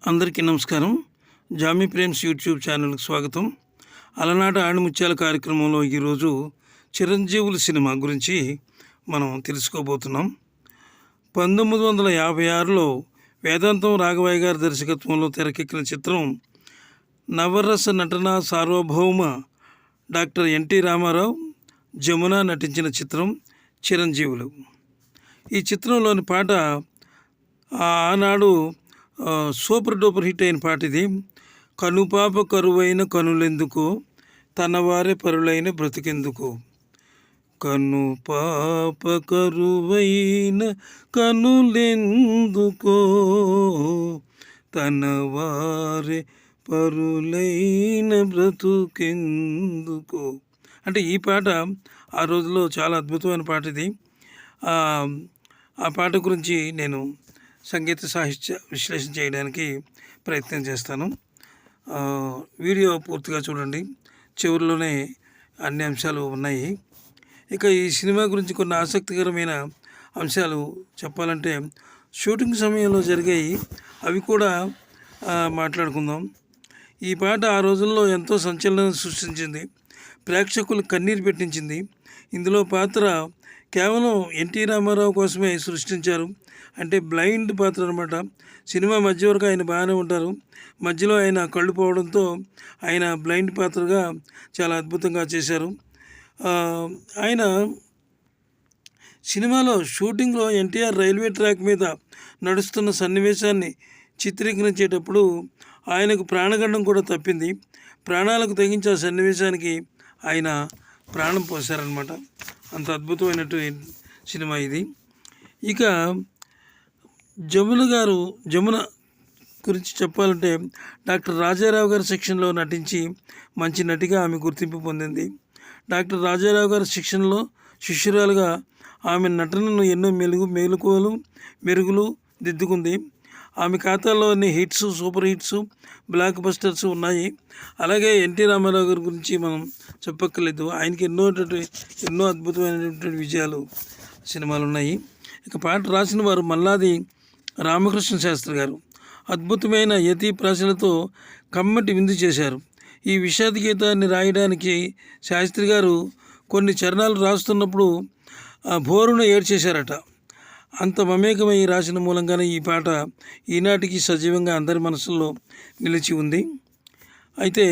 అందరికీ నమస్కారం. Jamie Prem's YouTube ఛానల్కి స్వాగతం. అలనాటి ఆణిముత్యాల కార్యక్రమంలో ఈరోజు చిరంజీవుల సినిమా గురించి మనం తెలుసుకోబోతున్నాం. 1956లో వేదాంతం రాఘవయ్య గారి దర్శకత్వంలో తెరకెక్కిన చిత్రం నవరస నటన సార్వభౌమ డాక్టర్ ఎన్టీ రామారావు, జమున నటించిన చిత్రం చిరంజీవులు. ఈ చిత్రంలోని పాట ఆనాడు సూపర్ డూపర్ హిట్ అయిన పాట ఇది. కనుపాప కరువైన కనులెందుకు, తనవారే పరులైన బ్రతికెందుకు. కనుపాప కరువైన కనులెందుకో, తనవారే పరులైన బ్రతుకెందుకో. అంటే ఈ పాట ఆ రోజుల్లో చాలా అద్భుతమైన పాట ఇది. ఆ పాట గురించి నేను సంగీత సాహిత్య విశ్లేషణ చేయడానికి ప్రయత్నం చేస్తాను. వీడియో పూర్తిగా చూడండి, చివరిలోనే అన్ని అంశాలు ఉన్నాయి. ఇక ఈ సినిమా గురించి కొన్ని ఆసక్తికరమైన అంశాలు చెప్పాలంటే షూటింగ్ సమయంలో జరిగాయి, అవి కూడా మాట్లాడుకుందాం. ఈ పాట ఆ రోజుల్లో ఎంతో సంచలనం సృష్టించింది, ప్రేక్షకులు కన్నీరు పెట్టించింది. ఇందులో పాత్ర కేవలం ఎన్టీ రామారావు కోసమే సృష్టించారు. అంటే బ్లైండ్ పాత్ర అనమాట. సినిమా మధ్య వరకు ఆయన బాగానే ఉంటారు, మధ్యలో ఆయన కళ్ళు పోవడంతో ఆయన బ్లైండ్ పాత్రగా చాలా అద్భుతంగా చేశారు. ఆయన సినిమాలో షూటింగ్లో ఎన్టీఆర్ రైల్వే ట్రాక్ మీద నడుస్తున్న సన్నివేశాన్ని చిత్రీకరించేటప్పుడు ఆయనకు ప్రాణగండం కూడా తప్పింది. ప్రాణాలకు తెగించే సన్నివేశానికి ఆయన ప్రాణం పోశారనమాట. అంత అద్భుతమైనటువంటి సినిమా ఇది. ఇక జమున గురించి చెప్పాలంటే డాక్టర్ రాజారావు గారి శిక్షణలో నటించి మంచి నటిగా ఆమె గుర్తింపు పొందింది. డాక్టర్ రాజారావు గారి శిక్షణలో శిష్యురాలుగా ఆమె నటనను ఎన్నో మెరుగులు దిద్దుకుంది. ఆమె ఖాతాలోని hits, super hits, black busters ఉన్నాయి. అలాగే ఎన్టీ రామారావు గారి గురించి మనం చెప్పక్కర్లేదు, ఆయనకి ఎన్నో అద్భుతమైనటువంటి విజయాలు సినిమాలు ఉన్నాయి. ఇక పాట రాసిన వారు మల్లాది రామకృష్ణ శాస్త్రి గారు. అద్భుతమైన యతి ప్రాసలతో కమ్మటి విందు చేశారు. ఈ విషాద గీతాన్ని రాయడానికి శాస్త్రి గారు కొన్ని చరణాలు రాస్తున్నప్పుడు బోరున ఏడ్చేశారట. అంత మమేకమై రాసిన మూలంగానే ఈ పాట ఈనాటికి సజీవంగా అందరి మనసుల్లో నిలిచి ఉంది. అయితే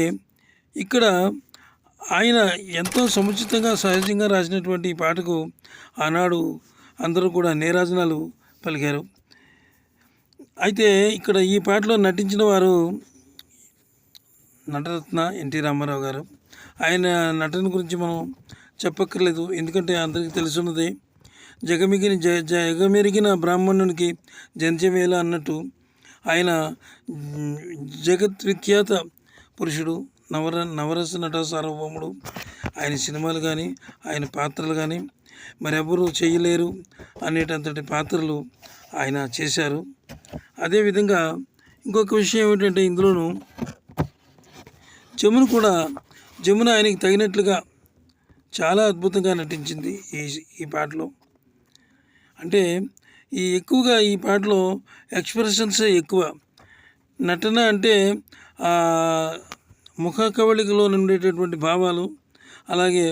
ఇక్కడ ఆయన ఎంతో సముచితంగా సహజంగా రాసినటువంటి ఈ పాటకు ఆనాడు అందరూ కూడా నీరాజనాలు పలికారు. అయితే ఇక్కడ ఈ పాటలో నటించిన వారు నటరత్న ఎన్టీ రామారావు గారు. ఆయన నటన గురించి మనం చెప్పక్కర్లేదు, ఎందుకంటే అందరికీ తెలుసున్నది. జగమెరిగిన బ్రాహ్మణునికి జంధ్యమేళ అన్నట్టు ఆయన జగద్విఖ్యాత పురుషుడు, నవరస నట సార్వభౌముడు. ఆయన సినిమాలు కానీ ఆయన పాత్రలు కానీ మరెవరూ చేయలేరు అనేటంతటి పాత్రలు ఆయన చేశారు. అదేవిధంగా ఇంకొక విషయం ఏమిటంటే ఇందులోనూ జమున ఆయనకి తగినట్లుగా చాలా అద్భుతంగా నటించింది ఈ పాటలో. అంటే ఎక్కువగా ఈ పాటలో ఎక్స్ప్రెషన్సే ఎక్కువ. నటన అంటే ముఖ కవళికలో ఉండేటటువంటి భావాలు, అలాగే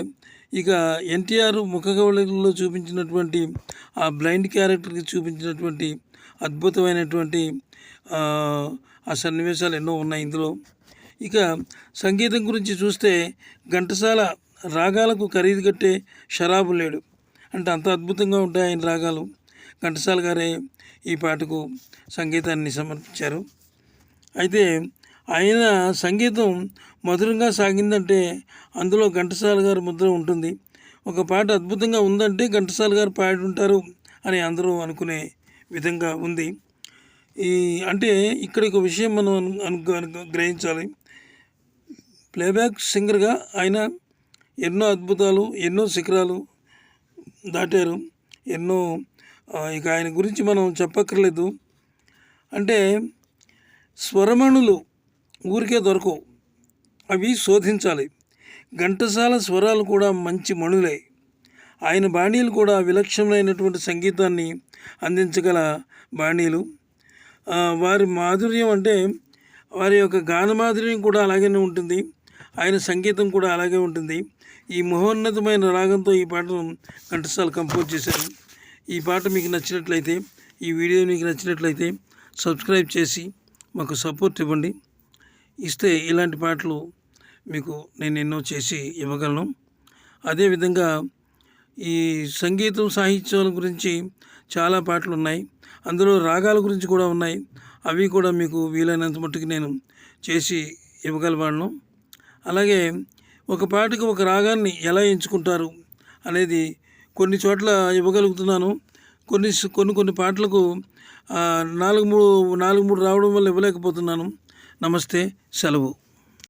ఇక ఎన్టీఆర్ ముఖ కవళికలో చూపించినటువంటి ఆ బ్లైండ్ క్యారెక్టర్కి చూపించినటువంటి అద్భుతమైనటువంటి ఆ సన్నివేశాలు ఎన్నో ఉన్నాయి ఇందులో. ఇక సంగీతం గురించి చూస్తే ఘంటసాల రాగాలకు ఖరీదు కట్టే షరాబు లేడు. అంటే అంత అద్భుతంగా ఉంటాయి ఆయన రాగాలు. ఘంటసాల గారే ఈ పాటకు సంగీతాన్ని సమర్పించారు. అయితే ఆయన సంగీతం మధురంగా సాగిందంటే అందులో ఘంటసాల గారి ముద్ర ఉంటుంది. ఒక పాట అద్భుతంగా ఉందంటే ఘంటసాల గారు పాడి ఉంటారు అని అందరూ అనుకునే విధంగా ఉంది. అంటే ఇక్కడ ఒక విషయం మనం గ్రహించాలి. ప్లేబ్యాక్ సింగర్గా ఆయన ఎన్నో అద్భుతాలు, ఎన్నో శిఖరాలు దాటారు. ఇక ఆయన గురించి మనం చెప్పక్కర్లేదు. అంటే స్వరమణులు ఊరికే దొరకవు, అవి శోధించాలి. ఘంటసాల స్వరాలు కూడా మంచి మణులే. ఆయన బాణీలు కూడా విలక్షణమైనటువంటి సంగీతాన్ని అందించగల బాణీలు. వారి మాధుర్యం అంటే వారి యొక్క గాన మాధుర్యం కూడా అలాగే ఉంటుంది, ఆయన సంగీతం కూడా అలాగే ఉంటుంది. ఈ మహోన్నతమైన రాగంతో ఈ పాటను ఘంటసాల కంపోజ్ చేశారు. ఈ పాట మీకు నచ్చినట్లయితే, ఈ వీడియో మీకు నచ్చినట్లయితే సబ్స్క్రైబ్ చేసి మాకు సపోర్ట్ ఇవ్వండి. ఇస్తే ఇలాంటి పాటలు మీకు నేను ఎన్నో చేసి ఇవ్వగలను. అదేవిధంగా ఈ సంగీతం సాహిత్యాల గురించి చాలా పాటలు ఉన్నాయి, అందులో రాగాల గురించి కూడా ఉన్నాయి. అవి కూడా మీకు వీలైనంత మట్టుకు నేను చేసి ఇవ్వగలవాను. అలాగే ఒక పాటకు ఒక రాగాన్ని ఎలా ఎంచుకుంటారు అనేది కొన్ని చోట్ల ఇవ్వగలుగుతున్నాను. కొన్ని పాటలకు 4-3 రావడం వల్ల ఇవ్వలేకపోతున్నాను. నమస్తే, సెలవు.